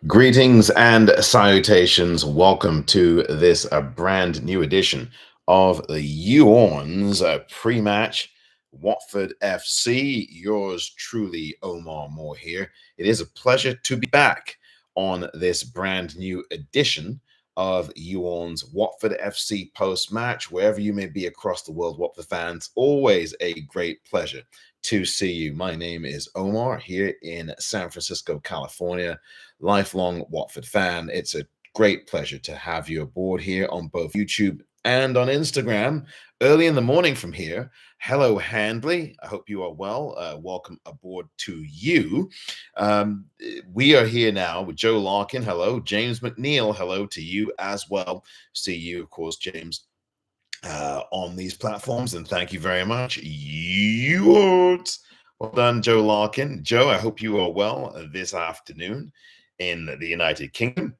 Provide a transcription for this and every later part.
Greetings and salutations. Welcome to this brand new edition of the You Orns pre-match Watford FC. Yours truly, Omar Moore here. It is a pleasure to be back on this brand new edition of You Orns Watford FC post-match. Wherever you may be across the world, Watford fans, always a great pleasure to see you. My name is Omar here in San Francisco, California. Lifelong Watford fan. It's a great pleasure to have you aboard here on both YouTube and on Instagram early in the morning from here. Hello, Handley. I hope you are well. Welcome aboard to you. We are here now with Joe Larkin. Hello. James McNeil. Hello to you as well. See you, of course, James, on these platforms. And thank you very much. Yours. Well done, Joe Larkin. Joe, I hope you are well this afternoon in the United Kingdom.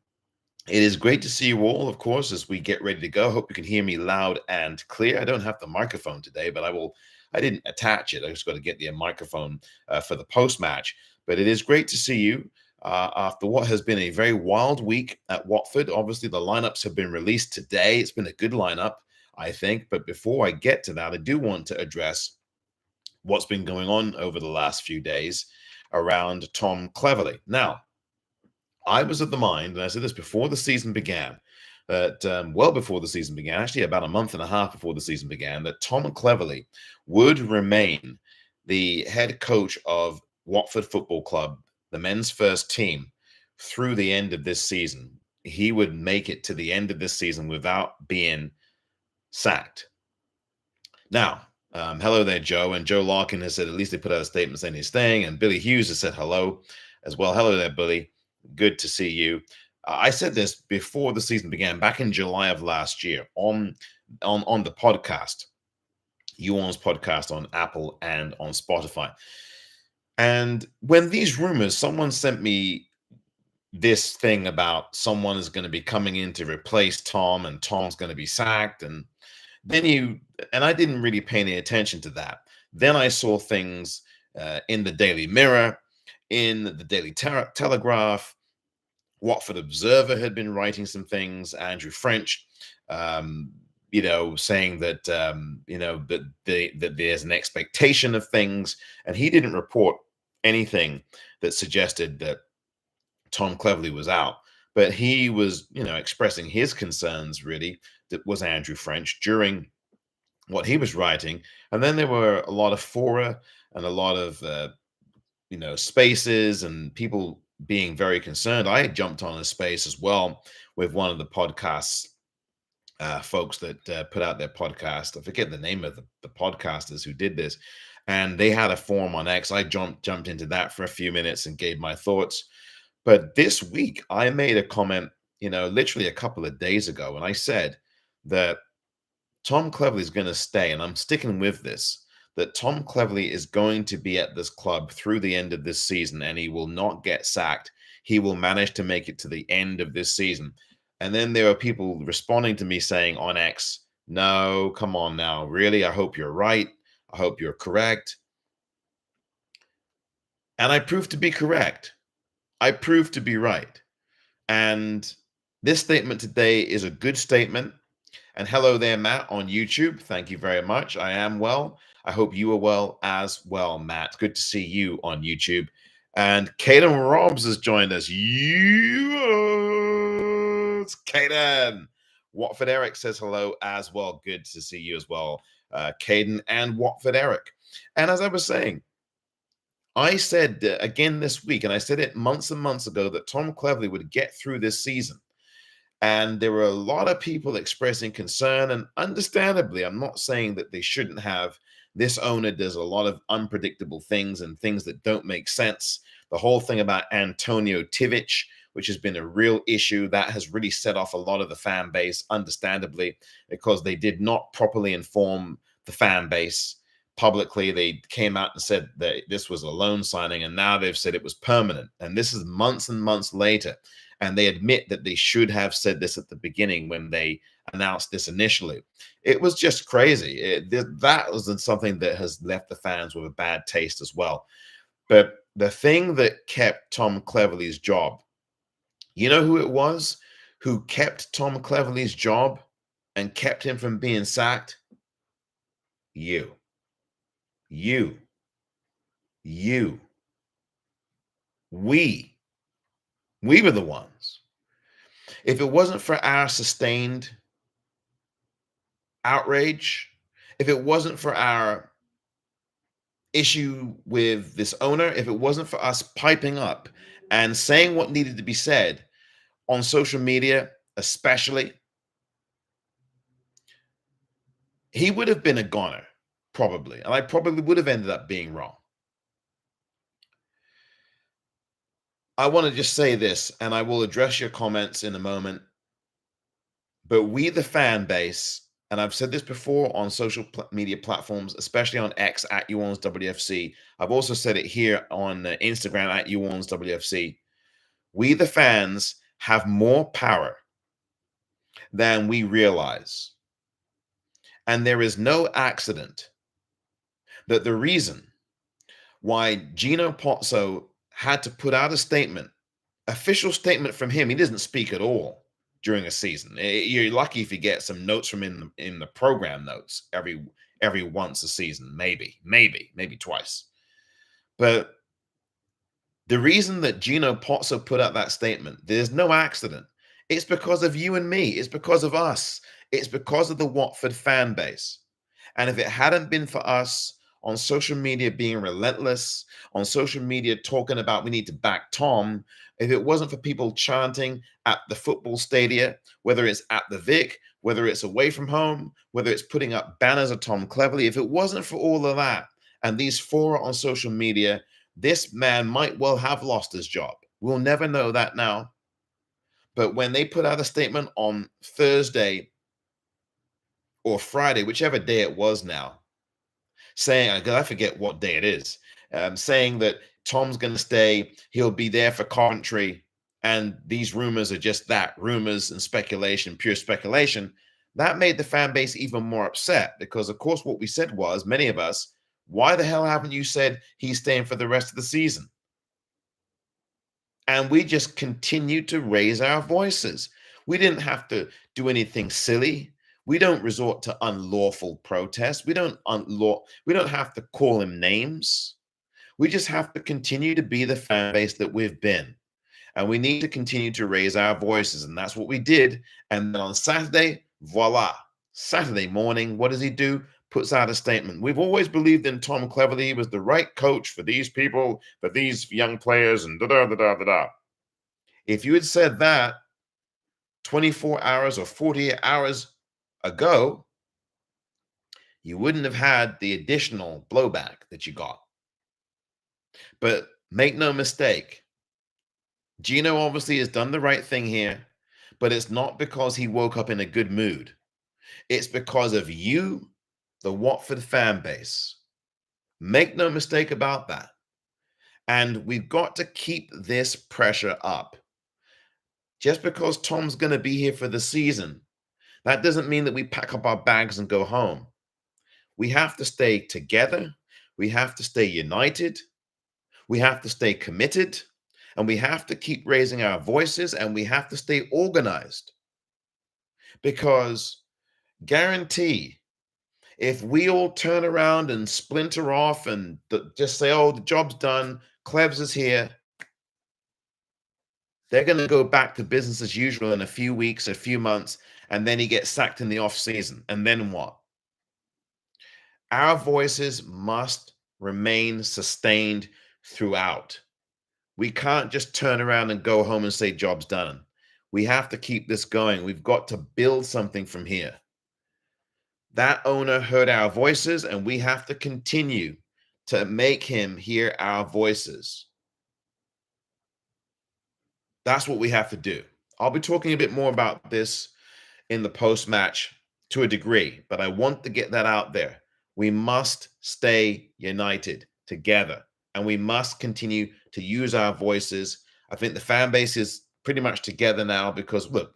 It is great to see you all, of course, as we get ready to go. Hope you can hear me loud and clear. I don't have the microphone today, but I didn't attach it. I just got to get the microphone for the post-match. But it is great to see you after what has been a very wild week at Watford. Obviously, the lineups have been released today. It's been a good lineup, I think. But before I get to that, I do want to address what's been going on over the last few days around Tom Cleverley. Now, I was of the mind, and I said this before the season began, that well before the season began, actually about a month and a half before the season began, that Tom Cleverley would remain the head coach of Watford Football Club, the men's first team, through the end of this season. He would make it to the end of this season without being sacked. Now, hello there, Joe. And Joe Larkin has said at least they put out a statement saying he's staying. And Billy Hughes has said hello as well. Hello there, Billy. Good to see you. I said this before the season began, back in July of last year on the podcast, You Orns podcast on Apple and on Spotify. And when these rumors, someone sent me this thing about someone is going to be coming in to replace Tom and Tom's going to be sacked. And then I didn't really pay any attention to that. Then I saw things in the Daily Mirror, in the Daily Telegraph. Watford Observer had been writing some things. Andrew French, saying that that there's an expectation of things, and he didn't report anything that suggested that Tom Cleverley was out. But he was, expressing his concerns. Really, that was Andrew French during what he was writing, and then there were a lot of fora and a lot of spaces and people being very concerned. I jumped on a space as well with one of the podcasts folks that put out their podcast. I forget the name of the podcasters who did this, and they had a forum on X. I jumped into that for a few minutes and gave my thoughts. But this week I made a comment, literally a couple of days ago, and I said that Tom Cleverley is going to stay, and I'm sticking with this, that Tom Cleverley is going to be at this club through the end of this season, and he will not get sacked. He will manage to make it to the end of this season. And then there are people responding to me saying on X, no, come on now, really? I hope you're right. I hope you're correct. And I proved to be correct. I proved to be right. And this statement today is a good statement. And hello there, Matt, on YouTube. Thank you very much. I am well. I hope you are well as well, Matt. Good to see you on YouTube. And Caden Robs has joined us. It's Caden. Watford Eric says hello as well. Good to see you as well, Caden and Watford Eric. And as I was saying, I said again this week, and I said it months and months ago, that Tom Cleverley would get through this season. And there were a lot of people expressing concern, and understandably, I'm not saying that they shouldn't have. This owner does a lot of unpredictable things and things that don't make sense. The whole thing about Antonio Tivic, which has been a real issue, that has really set off a lot of the fan base, understandably, because they did not properly inform the fan base publicly. They came out and said that this was a loan signing, and now they've said it was permanent. And this is months and months later. And they admit that they should have said this at the beginning when they announced this initially. It was just crazy. That was something that has left the fans with a bad taste as well. But the thing that kept Tom Cleverley's job You know who it was who kept Tom Cleverley's job and kept him from being sacked? You. You. You. We. We were the ones. If it wasn't for our sustained outrage, if it wasn't for our issue with this owner, if it wasn't for us piping up and saying what needed to be said on social media, especially, he would have been a goner, probably. And I probably would have ended up being wrong. I want to just say this, and I will address your comments in a moment. But we, the fan base, and I've said this before on social media platforms, especially on X at You Orns WFC. I've also said it here on Instagram at You Orns WFC. We, the fans, have more power than we realize. And there is no accident that the reason why Gino Pozzo had to put out a statement, official statement from him, he doesn't speak at all during a season. You're lucky if you get some notes from in the program notes every once a season, maybe twice. But the reason that Gino Pozzo put out that statement, there's no accident. It's because of you and me. It's because of us. It's because of the Watford fan base. And if it hadn't been for us on social media being relentless, on social media talking about we need to back Tom, if it wasn't for people chanting at the football stadia, whether it's at the Vic, whether it's away from home, whether it's putting up banners of Tom Cleverley, if it wasn't for all of that and these fora on social media, this man might well have lost his job. We'll never know that now. But when they put out a statement on Thursday or Friday, whichever day it was now, saying, I forget what day it is, saying that Tom's going to stay, he'll be there for Coventry, and these rumors are just that, rumors and speculation, pure speculation, that made the fan base even more upset because, of course, what we said was, many of us, why the hell haven't you said he's staying for the rest of the season? And we just continued to raise our voices. We didn't have to do anything silly. We don't resort to unlawful protests. We don't have to call him names. We just have to continue to be the fan base that we've been. And we need to continue to raise our voices. And that's what we did. And then on Saturday, voila. Saturday morning, what does he do? Puts out a statement. We've always believed in Tom Cleverley. He was the right coach for these people, for these young players, and da-da-da-da-da-da. If you had said that 24 hours or 48 hours ago, you wouldn't have had the additional blowback that you got. But make no mistake, Gino obviously has done the right thing here, but it's not because he woke up in a good mood. It's because of you, the Watford fan base. Make no mistake about that. And we've got to keep this pressure up. Just because Tom's going to be here for the season, that doesn't mean that we pack up our bags and go home. We have to stay together. We have to stay united. We have to stay committed. And we have to keep raising our voices and we have to stay organized. Because guarantee, if we all turn around and splinter off and just say, oh, the job's done, Clevs is here, they're going to go back to business as usual in a few weeks, a few months, and then he gets sacked in the off season. And then what? Our voices must remain sustained throughout. We can't just turn around and go home and say job's done. We have to keep this going. We've got to build something from here. That owner heard our voices, and we have to continue to make him hear our voices. That's what we have to do. I'll be talking a bit more about this in the post-match to a degree, but I want to get that out there. We must stay united together, and we must continue to use our voices. I think the fan base is pretty much together now because, look,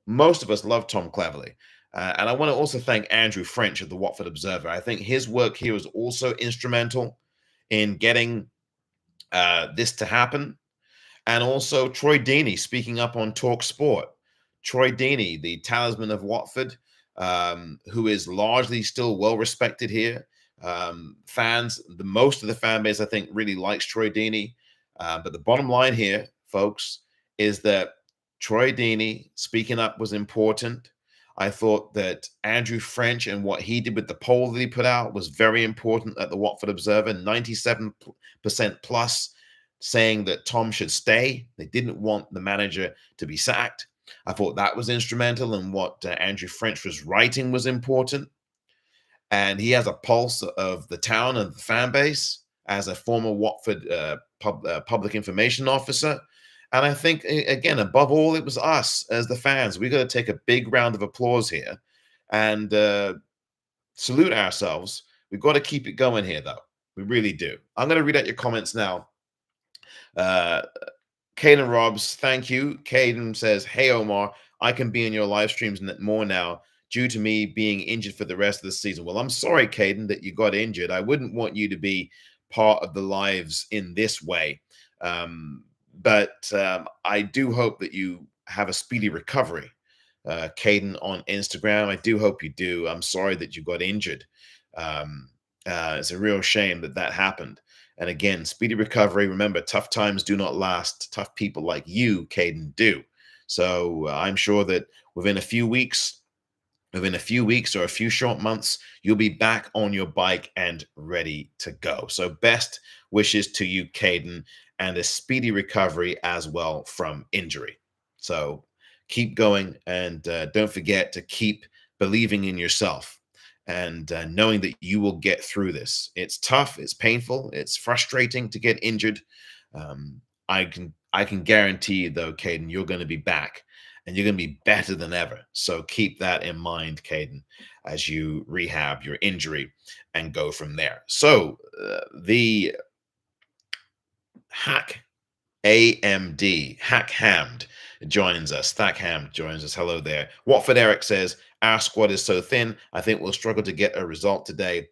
most of us love Tom Cleverley. And I want to also thank Andrew French of the Watford Observer. I think his work here was also instrumental in getting this to happen. And also Troy Deeney speaking up on Talk Sport. Troy Deeney, the talisman of Watford, who is largely still well respected here. Most of the fan base, I think, really likes Troy Deeney. But the bottom line here, folks, is that Troy Deeney speaking up was important. I thought that Andrew French and what he did with the poll that he put out was very important at the Watford Observer. 97% plus saying that Tom should stay. They didn't want the manager to be sacked. I thought that was instrumental, and what Andrew French was writing was important. And he has a pulse of the town and the fan base as a former Watford public information officer. And I think, again, above all, it was us as the fans. We got to take a big round of applause here and salute ourselves. We've got to keep it going here, though. We really do. I'm going to read out your comments now. Caden Robs, thank you. Caden says, hey, Omar, I can be in your live streams more now due to me being injured for the rest of the season. Well, I'm sorry, Caden, that you got injured. I wouldn't want you to be part of the lives in this way. But I do hope that you have a speedy recovery. Caden on Instagram, I do hope you do. I'm sorry that you got injured. It's a real shame that that happened. And again, speedy recovery. Remember, tough times do not last. Tough people like you, Caden, do. So I'm sure that within a few weeks or a few short months, you'll be back on your bike and ready to go. So best wishes to you, Caden, and a speedy recovery as well from injury. So keep going, and don't forget to keep believing in yourself and knowing that you will get through this. It's tough, it's painful, it's frustrating to get injured. I can guarantee you, though, Caden, you're going to be back, and you're going to be better than ever. So keep that in mind, Caden, as you rehab your injury and go from there. So the Hack AMD, Hack Hammed, joins us. Thack Hammed joins us. Hello there. Watford Eric says, our squad is so thin. I think we'll struggle to get a result today.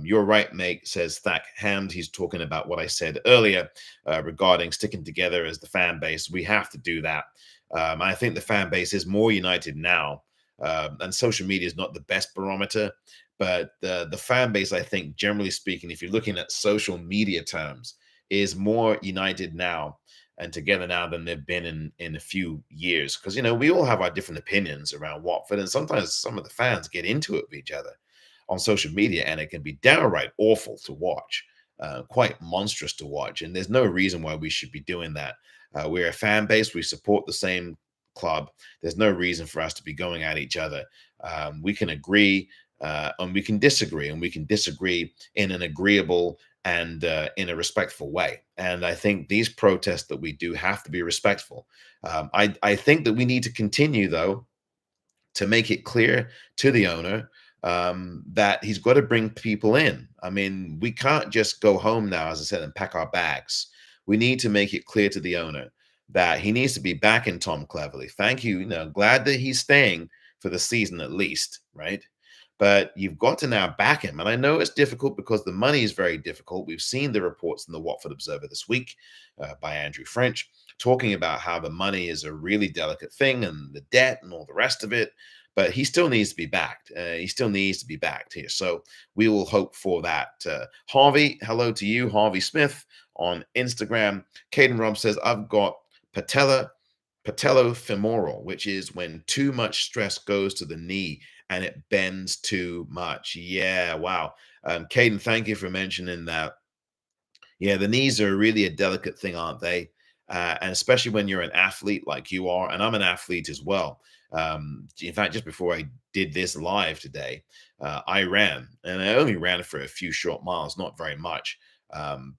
You're right, mate, says Thack Hammed. He's talking about what I said earlier regarding sticking together as the fan base. We have to do that. I think the fan base is more united now. And social media is not the best barometer, but the fan base, I think, generally speaking, if you're looking at social media terms, is more united now and together now than they've been in a few years. Because, you know, we all have our different opinions around Watford, and sometimes some of the fans get into it with each other on social media, and it can be downright awful to watch, quite monstrous to watch. And there's no reason why we should be doing that. We're a fan base. We support the same club. There's no reason for us to be going at each other. We can agree and we can disagree, and we can disagree in an agreeable and in a respectful way. And I think these protests that we do have to be respectful. I think that we need to continue, though, to make it clear to the owner that he's got to bring people in. I mean, we can't just go home now, as I said, and pack our bags. We need to make it clear to the owner that he needs to be back in Tom Cleverley. Thank you. You know, glad that he's staying for the season at least, right? But you've got to now back him. And I know it's difficult because the money is very difficult. We've seen the reports in the Watford Observer this week by Andrew French talking about how the money is a really delicate thing and the debt and all the rest of it. But he still needs to be backed. He still needs to be backed here. So we will hope for that. Harvey, hello to you, Harvey Smith on Instagram. Caden Robb says, I've got patellofemoral, which is when too much stress goes to the knee and it bends too much. Yeah, wow. Caden, thank you for mentioning that. Yeah, the knees are really a delicate thing, aren't they? And especially when you're an athlete like you are, and I'm an athlete as well. In fact, just before I did this live today, I ran, and I only ran for a few short miles, not very much.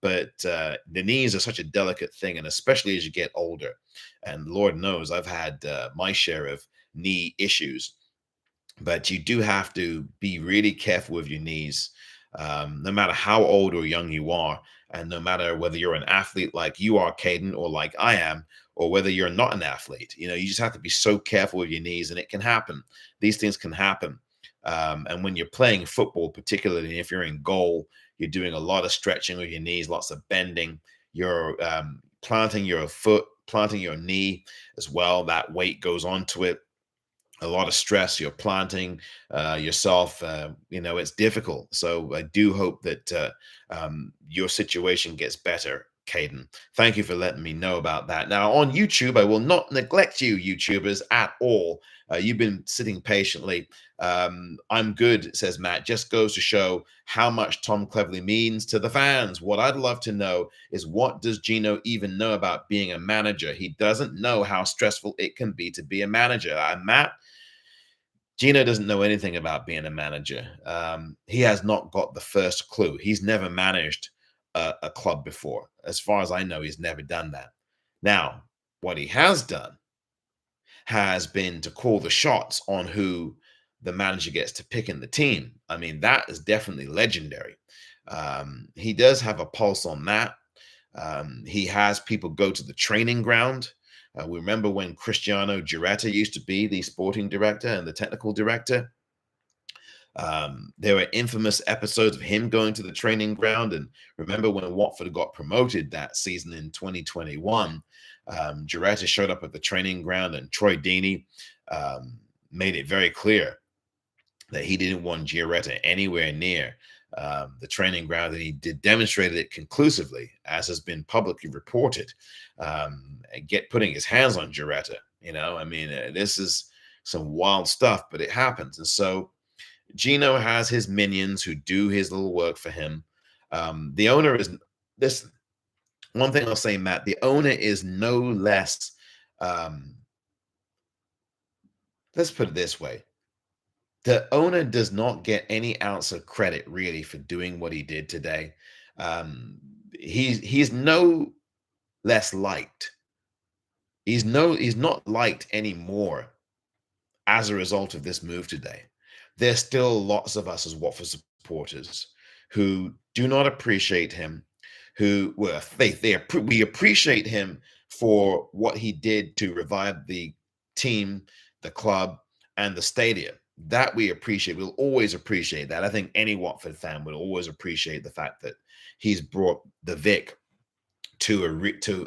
But the knees are such a delicate thing, and especially as you get older. And Lord knows I've had my share of knee issues. But you do have to be really careful with your knees, no matter how old or young you are, and no matter whether you're an athlete like you are, Caden, or like I am, or whether you're not an athlete. You know, you just have to be so careful with your knees, and it can happen. These things can happen. And when you're playing football, particularly if you're in goal, you're doing a lot of stretching with your knees, lots of bending. Your planting your foot, planting your knee as well. That weight goes onto it, a lot of stress. You're planting yourself. It's difficult. So I do hope that your situation gets better, Caden. Thank you for letting me know about that. Now, on YouTube, I will not neglect you, YouTubers, at all. You've been sitting patiently. I'm good, says Matt. Just goes to show how much Tom Cleverley means to the fans. What I'd love to know is, what does Gino even know about being a manager? He doesn't know how stressful it can be to be a manager. Matt, Gino doesn't know anything about being a manager. He has not got the first clue. He's never managed a club before. As far as I know, he's never done that. Now, what he has done has been to call the shots on who the manager gets to pick in the team. I mean, that is definitely legendary. He does have a pulse on that. He has people go to the training ground. We remember when Cristiano Giuretta used to be the sporting director and the technical director. There were infamous episodes of him going to the training ground. And remember when Watford got promoted that season in 2021, Giuretta showed up at the training ground, and Troy Deeney made it very clear that he didn't want Giuretta anywhere near the training ground, and he demonstrated it conclusively, as has been publicly reported, putting his hands on Giuretta. This is some wild stuff, but it happens. And so Gino has his minions who do his little work for him. The owner is this. One thing I'll say, Matt, the owner is no less. Let's put it this way. The owner does not get any ounce of credit really for doing what he did today. He's no less liked. He's not liked anymore as a result of this move today. There's still lots of us as Watford supporters who do not appreciate him, who we appreciate him for what he did to revive the team, the club, and the stadium. That we appreciate. We'll always appreciate that. I think any Watford fan would always appreciate the fact that he's brought the Vic to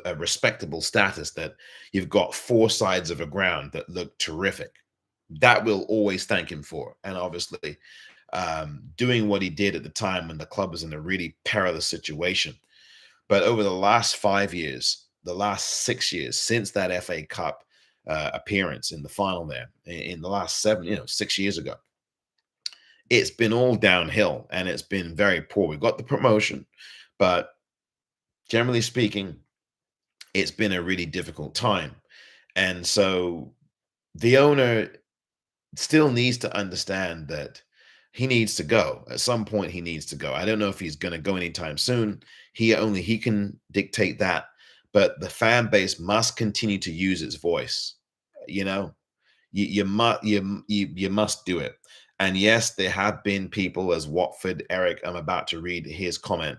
a respectable status, that you've got four sides of a ground that look terrific. That we'll always thank him for. And obviously, doing what he did at the time when the club was in a really perilous situation. But over the last 5 years, the last 6 years, since that FA Cup appearance in the final there, in the last 6 years ago, it's been all downhill, and it's been very poor. We've got the promotion, but generally speaking, it's been a really difficult time. And so the owner still needs to understand that he needs to go. At some point, he needs to go. I don't know if he's going to go anytime soon. Only he can dictate that. But the fan base must continue to use its voice. You must do it. And yes, there have been people, as Watford Eric, I'm about to read his comment,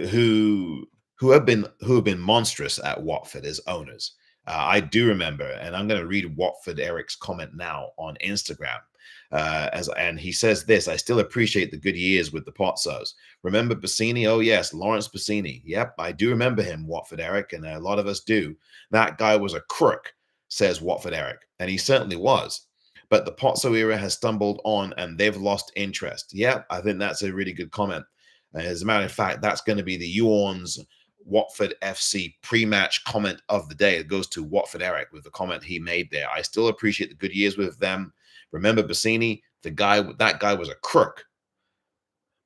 who have been monstrous at Watford as owners. I do remember, and I'm going to read Watford Eric's comment now on Instagram. And he says this: I still appreciate the good years with the Pozzos. Remember Bassini? Oh yes, Lawrence Bassini. Yep, I do remember him, Watford Eric, and a lot of us do. That guy was a crook, says Watford Eric, and he certainly was. But the Pozzo era has stumbled on, and they've lost interest. Yep, I think that's a really good comment. As a matter of fact, that's going to be the You ORNS Watford FC pre-match comment of the day. It goes to Watford Eric with the comment he made there. I still appreciate the good years with them. Remember Bassini? That guy was a crook.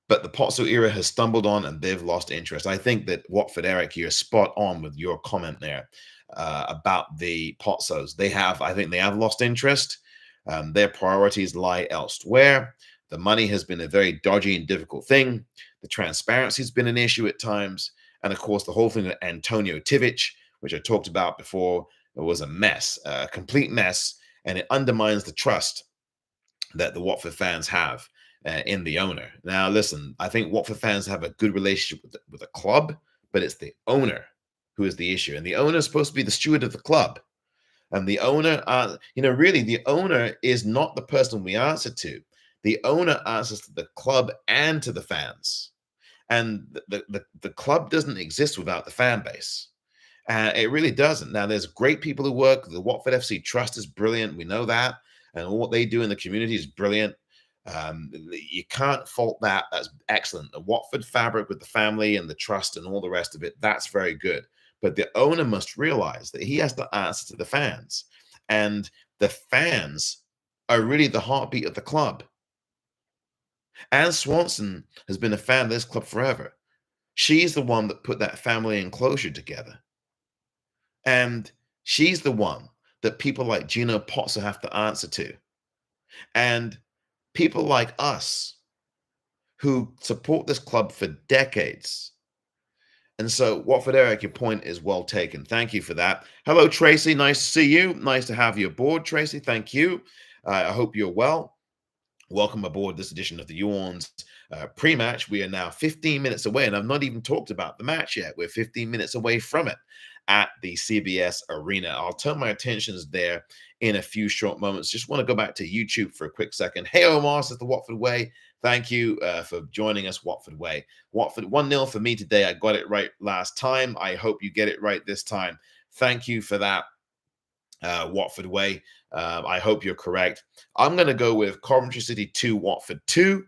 But the Pozzo era has stumbled on, and they've lost interest. I think that Watford Eric, you're spot on with your comment there about the Pozzos. I think they have lost interest. Their priorities lie elsewhere. The money has been a very dodgy and difficult thing. The transparency has been an issue at times. And of course, the whole thing with Antonio Tivic, which I talked about before, it was a mess, a complete mess. And it undermines the trust that the Watford fans have in the owner. Now, listen, I think Watford fans have a good relationship with the club, but it's the owner who is the issue. And the owner is supposed to be the steward of the club. And the owner, really, the owner is not the person we answer to. The owner answers to the club and to the fans. And the club doesn't exist without the fan base. It really doesn't. Now, there's great people who work. The Watford FC Trust is brilliant. We know that. And what they do in the community is brilliant. You can't fault that. That's excellent. The Watford fabric with the family and the trust and all the rest of it, that's very good. But the owner must realize that he has to answer to the fans. And the fans are really the heartbeat of the club. Anne Swanson has been a fan of this club forever. She's the one that put that family enclosure together. And she's the one that people like Gino Pozzo have to answer to. And people like us who support this club for decades. And so, Watford Eric, your point is well taken. Thank you for that. Hello, Tracy. Nice to see you. Nice to have you aboard, Tracy. Thank you. I hope you're well. Welcome aboard this edition of the You ORNS pre-match. We are now 15 minutes away, and I've not even talked about the match yet. We're 15 minutes away from it at the CBS Arena. I'll turn my attentions there in a few short moments. Just want to go back to YouTube for a quick second. Hey, Omar, says the Watford Way. Thank you for joining us, Watford Way. Watford 1-0 for me today. I got it right last time. I hope you get it right this time. Thank you for that, Watford Way. I hope you're correct. I'm going to go with Coventry City 2, Watford 2.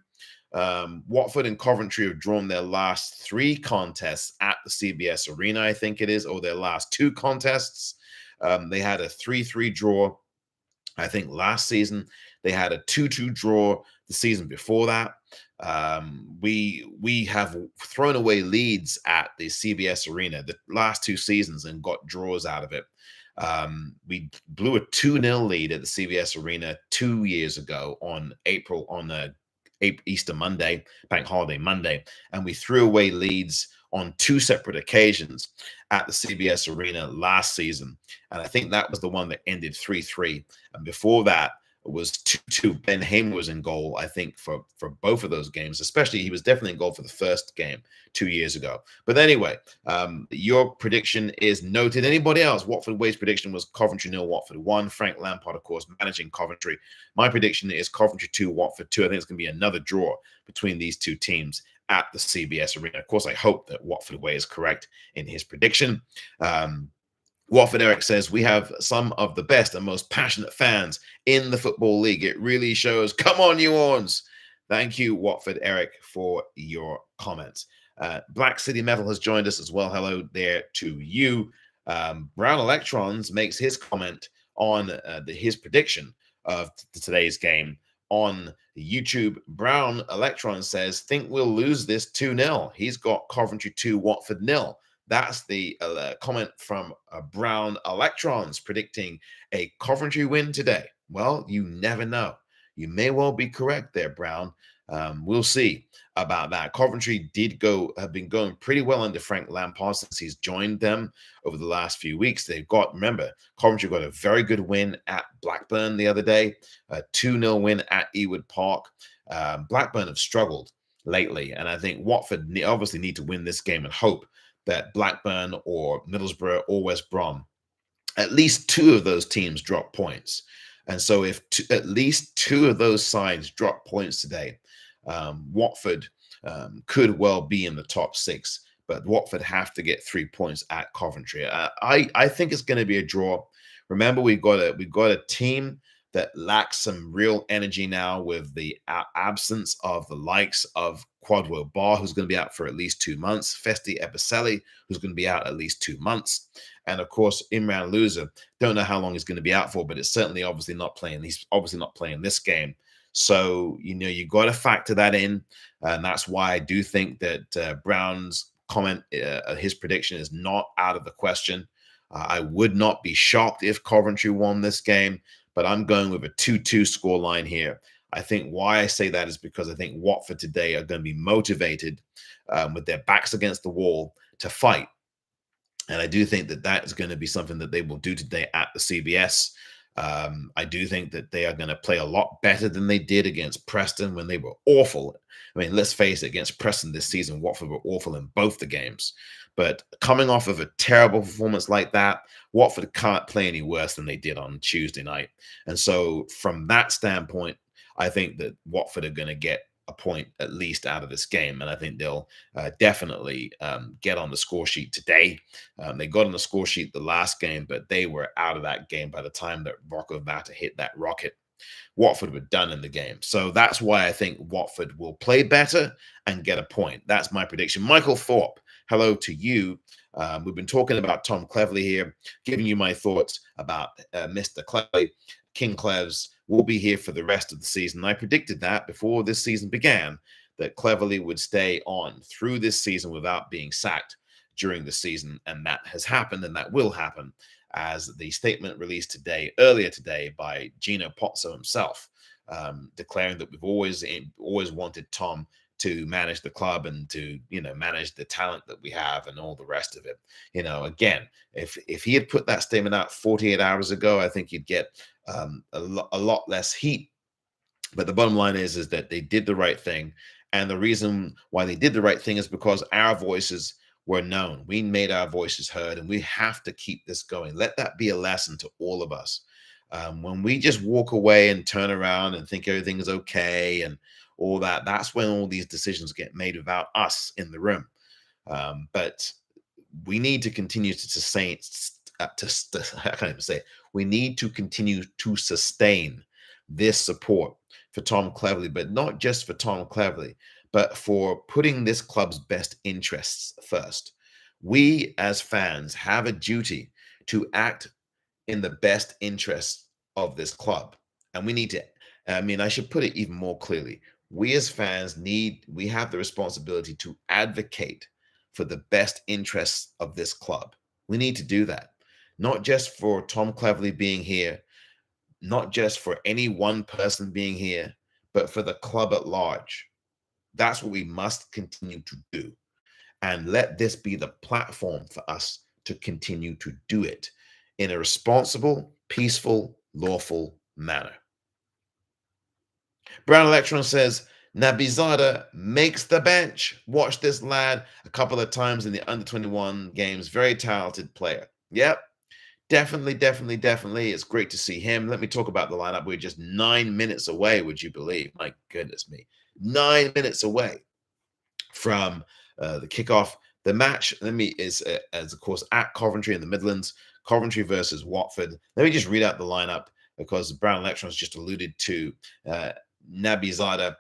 Watford and Coventry have drawn their last 3 contests at the CBS Arena, I think it is, or their last 2 contests. They had a 3-3 draw, I think, last season. They had a 2-2 draw the season before that. We have thrown away leads at the CBS Arena the last 2 seasons and got draws out of it. We blew a 2-0 lead at the CBS Arena 2 years ago on Easter Monday, Bank Holiday Monday, and we threw away leads on 2 separate occasions at the CBS Arena last season. And I think that was the one that ended 3-3. And before that was 2-2. Ben Hamer was in goal, I think, for both of those games, especially he was definitely in goal for the first game 2 years ago. But anyway, your prediction is noted. Anybody else? Watford Way's prediction was Coventry 0, Watford 1. Frank Lampard, of course, managing Coventry. My prediction is Coventry 2, Watford 2. I think it's going to be another draw between these 2 teams at the CBS Arena. Of course, I hope that Watford Way is correct in his prediction. Watford Eric says, we have some of the best and most passionate fans in the Football League. It really shows. Come on, you Orns. Thank you, Watford Eric, for your comments. Black City Metal has joined us as well. Hello there to you. Brown Electrons makes his comment on his prediction of today's game on YouTube. Brown Electron says, think we'll lose this 2-0. He's got Coventry 2, Watford 0. That's the comment from Brown Electrons predicting a Coventry win today. Well, you never know. You may well be correct there, Brown. We'll see about that. Coventry have been going pretty well under Frank Lampard since he's joined them over the last few weeks. Remember, Coventry got a very good win at Blackburn the other day, a 2-0 win at Ewood Park. Blackburn have struggled lately, and I think Watford obviously need to win this game and hope that Blackburn or Middlesbrough or West Brom, at least 2 of those teams drop points. And so if at least 2 of those sides drop points today, Watford could well be in the top 6, but Watford have to get 3 points at Coventry. I think it's going to be a draw. Remember, we've got a team that lacks some real energy now with the absence of the likes of Kwadwo Bar, who's going to be out for at least 2 months, Festi Ebiseli, who's going to be out at least 2 months, and of course Imran Louza. Don't know how long he's going to be out for, but it's certainly obviously not playing. He's obviously not playing this game. So, you got to factor that in. And that's why I do think that Brown's comment, his prediction is not out of the question. I would not be shocked if Coventry won this game, but I'm going with a 2-2 scoreline here. I think why I say that is because I think Watford today are going to be motivated with their backs against the wall to fight. And I do think that is going to be something that they will do today at the CBS. I do think that they are going to play a lot better than they did against Preston when they were awful. I mean, let's face it, against Preston this season, Watford were awful in both the games. But coming off of a terrible performance like that, Watford can't play any worse than they did on Tuesday night. And so from that standpoint, I think that Watford are going to get a point at least out of this game, and I think they'll definitely get on the score sheet today. They got on the score sheet the last game, but they were out of that game by the time that Rocco Vata hit that rocket. Watford were done in the game. So that's why I think Watford will play better and get a point. That's my prediction. Michael Thorpe, hello to you. We've been talking about Tom Cleverley here, giving you my thoughts about Mr. Cleverley. King Clevs will be here for the rest of the season. I predicted that before this season began, that Cleverley would stay on through this season without being sacked during the season, and that has happened, and that will happen, as the statement released earlier today by Gino Pozzo himself, declaring that we've always wanted Tom to manage the club and to, manage the talent that we have and all the rest of it. Again, if he had put that statement out 48 hours ago, I think you'd get a lot less heat. But the bottom line is that they did the right thing. And the reason why they did the right thing is because our voices were known. We made our voices heard, and we have to keep this going. Let that be a lesson to all of us. When we just walk away and turn around and think everything is okay and all that, that's when all these decisions get made without us in the room. But we need to continue to sustain, I can't even say it. We need to continue to sustain this support for Tom Cleverley, but not just for Tom Cleverley, but for putting this club's best interests first. We as fans have a duty to act in the best interests of this club. And we need to, I should put it even more clearly. We as fans we have the responsibility to advocate for the best interests of this club. We need to do that, not just for Tom Cleverley being here, not just for any one person being here, but for the club at large. That's what we must continue to do. And let this be the platform for us to continue to do it in a responsible, peaceful, lawful manner. Brown Electron says, Nabizada makes the bench. Watch this lad a couple of times in the under-21 games. Very talented player. Yep. Definitely. It's great to see him. Let me talk about the lineup. We're just 9 minutes away, would you believe? My goodness me. 9 minutes away from the kickoff. The match is of course at Coventry in the Midlands. Coventry versus Watford. Let me just read out the lineup because Brown Electrons just alluded to Nabizada.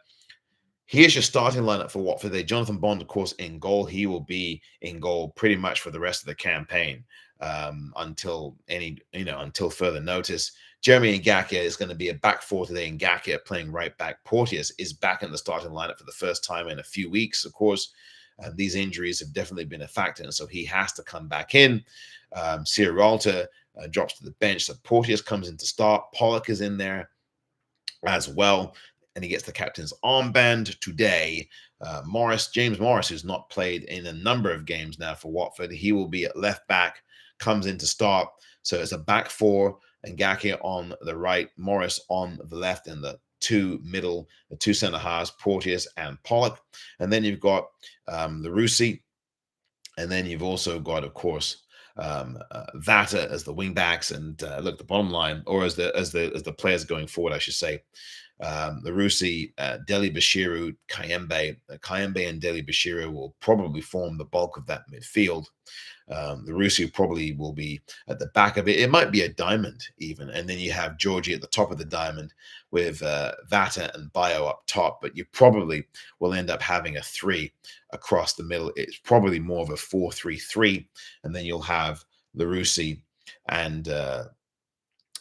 Here's your starting lineup for Watford. Jonathan Bond, of course, in goal. He will be in goal pretty much for the rest of the campaign until further notice. Jeremy Ngakia is going to be a back four today. Ngakia playing right back. Porteous is back in the starting lineup for the first time in a few weeks. Of course, these injuries have definitely been a factor, and so he has to come back in. Sierralta drops to the bench. So Porteous comes in to start. Pollock is in there as well, and he gets the captain's armband today. James Morris, who's not played in a number of games now for Watford, he will be at left back, comes in to start. So it's a back four, and Ngakia on the right, Morris on the left, and the two center halves, Porteous and Pollock. And then you've got Larousse, and then you've also got, of course, Vata as the wing backs. And look, the bottom line, or as the players going forward, I should say, Larousse, Deli Bashiru, Kayembe and Deli Bashiru will probably form the bulk of that midfield. Larousse probably will be at the back of it. It might be a diamond even. And then you have Georgie at the top of the diamond with Vata and Bio up top. But you probably will end up having a three across the middle. It's probably more of a 4-3-3. And then you'll have Larousse and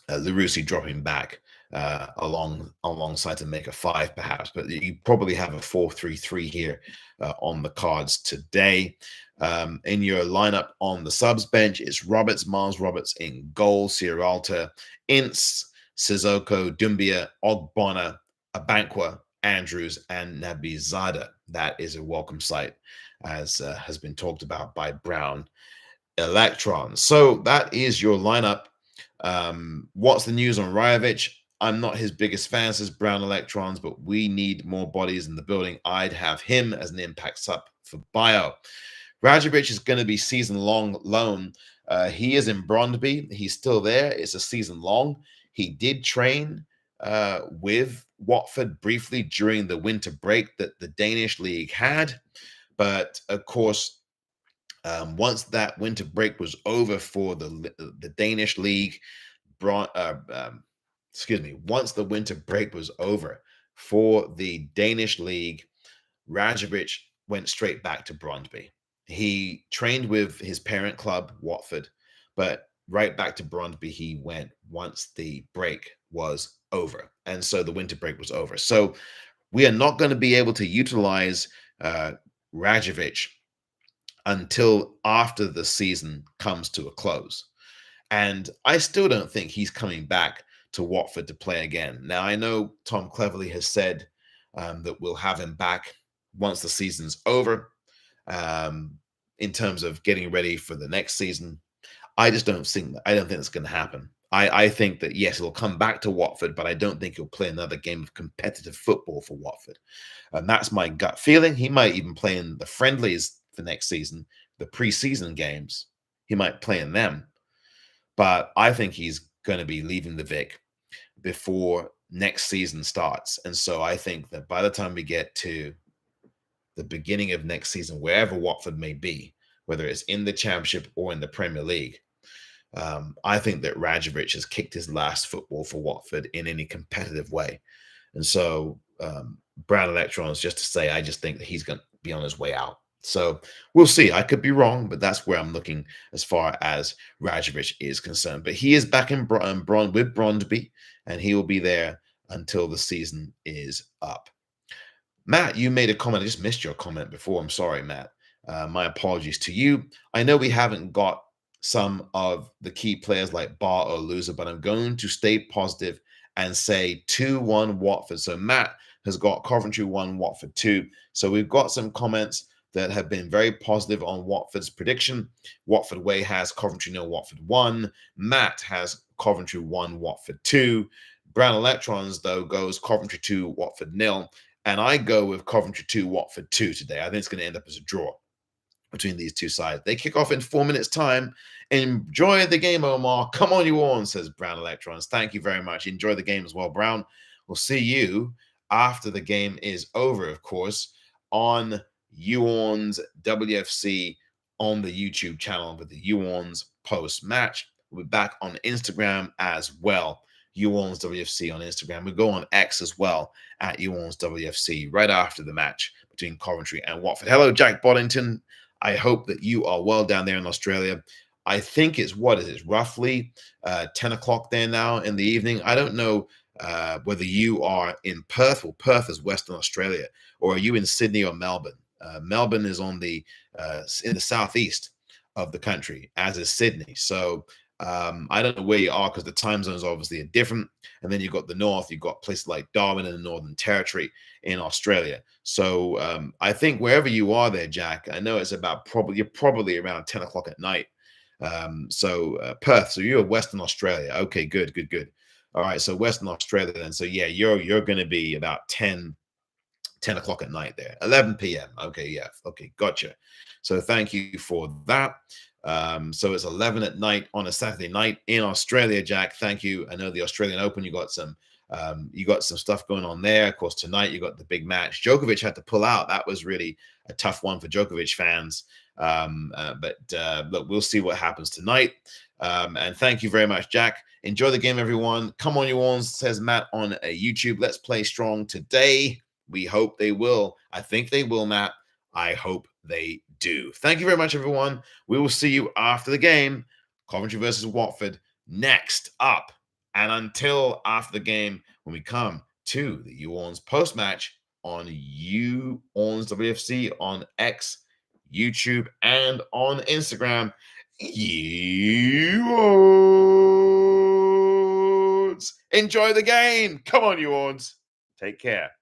Larousse dropping back alongside to make a five perhaps, but you probably have a 4-3-3 here on the cards today. In your lineup on the subs bench, it's Miles Roberts in goal, Sierralta, Ince, Sissoko, Dumbia, Ogbonna, Abankwa, Andrews, and Nabizada. That is a welcome sight, as has been talked about by Brown Electron. So that is your lineup. What's the news on Rajovic? I'm not his biggest fan, says Brown Electrons, but we need more bodies in the building. I'd have him as an impact sub for Bio. Rajovic is going to be season-long loan. He is in Brondby. He's still there. It's a season-long. He did train with Watford briefly during the winter break that the Danish league had. But of course, once that winter break was over for the Danish league, brought, excuse me, once the winter break was over for the Danish league, Rajovic went straight back to Brøndby. He trained with his parent club, Watford, but right back to Brøndby he went once the break was over. And so the winter break was over. So we are not going to be able to utilize uh, Rajovic until after the season comes to a close. And I still don't think he's coming back to Watford to play again. Now, I know Tom Cleverley has said that we'll have him back once the season's over, um, in terms of getting ready for the next season. I just don't think that. I don't think it's going to happen. I think that yes, he'll come back to Watford, but I don't think he'll play another game of competitive football for Watford. And that's my gut feeling. He might even play in the friendlies for next season, the preseason games. He might play in them, but I think he's going to be leaving the Vic before next season starts. And so I think that by the time we get to the beginning of next season, wherever Watford may be, whether it's in the Championship or in the Premier League, I think that Rajovic has kicked his last football for Watford in any competitive way. And so Brown Electrons, just to say, I just think that he's going to be on his way out. So we'll see. I could be wrong, but that's where I'm looking as far as Rajovic is concerned. But he is back in with Brøndby, and he will be there until the season is up. Matt, you made a comment. I just missed your comment before. I'm sorry, Matt. My apologies to you. I know we haven't got some of the key players like Bar or Loser, but I'm going to stay positive and say 2-1 Watford. So Matt has got Coventry 1, Watford 2. So we've got some comments that have been very positive on Watford's prediction. Watford Way has Coventry 0, Watford 1. Matt has Coventry 1, Watford 2. Brown Electrons, though, goes Coventry 2, Watford 0. And I go with Coventry 2, Watford 2 today. I think it's going to end up as a draw between these two sides. They kick off in 4 minutes' time. Enjoy the game, Omar. Come on, you on, says Brown Electrons. Thank you very much. Enjoy the game as well, Brown. We'll see you after the game is over, of course, on You Orns WFC on the YouTube channel with the You Orns post-match. We'll be back on Instagram as well. You Orns WFC on Instagram. We go on X as well at You Orns WFC right after the match between Coventry and Watford. Hello, Jack Boddington. I hope that you are well down there in Australia. I think it's, what is it, roughly 10 o'clock there now in the evening. I don't know whether you are in Perth. Well, Perth is Western Australia, or are you in Sydney or Melbourne? Melbourne is on the in the southeast of the country, as is Sydney. So I don't know where you are because the time zones obviously are different. And then you've got the north, you've got places like Darwin in the Northern Territory in Australia. So I think wherever you are there, Jack, I know it's about you're probably around 10 o'clock at night. Perth, so you're Western Australia. Okay, good, good, good. All right, so Western Australia then. So yeah, you're going to be about 10 o'clock at night there, 11 p.m. Okay, yeah, okay, gotcha. So thank you for that. So it's 11 at night on a Saturday night in Australia, Jack. Thank you. I know the Australian Open, you got some stuff going on there. Of course, tonight you got the big match. Djokovic had to pull out. That was really a tough one for Djokovic fans. But look, we'll see what happens tonight. And thank you very much, Jack. Enjoy the game, everyone. Come on, you ones, says Matt on YouTube. Let's play strong today. We hope they will. I think they will, Matt. I hope they do. Thank you very much, everyone. We will see you after the game. Coventry versus Watford next up. And until after the game, when we come to the You Orns post-match on You Orns WFC on X, YouTube, and on Instagram. You Orns. Enjoy the game. Come on, You Orns. Take care.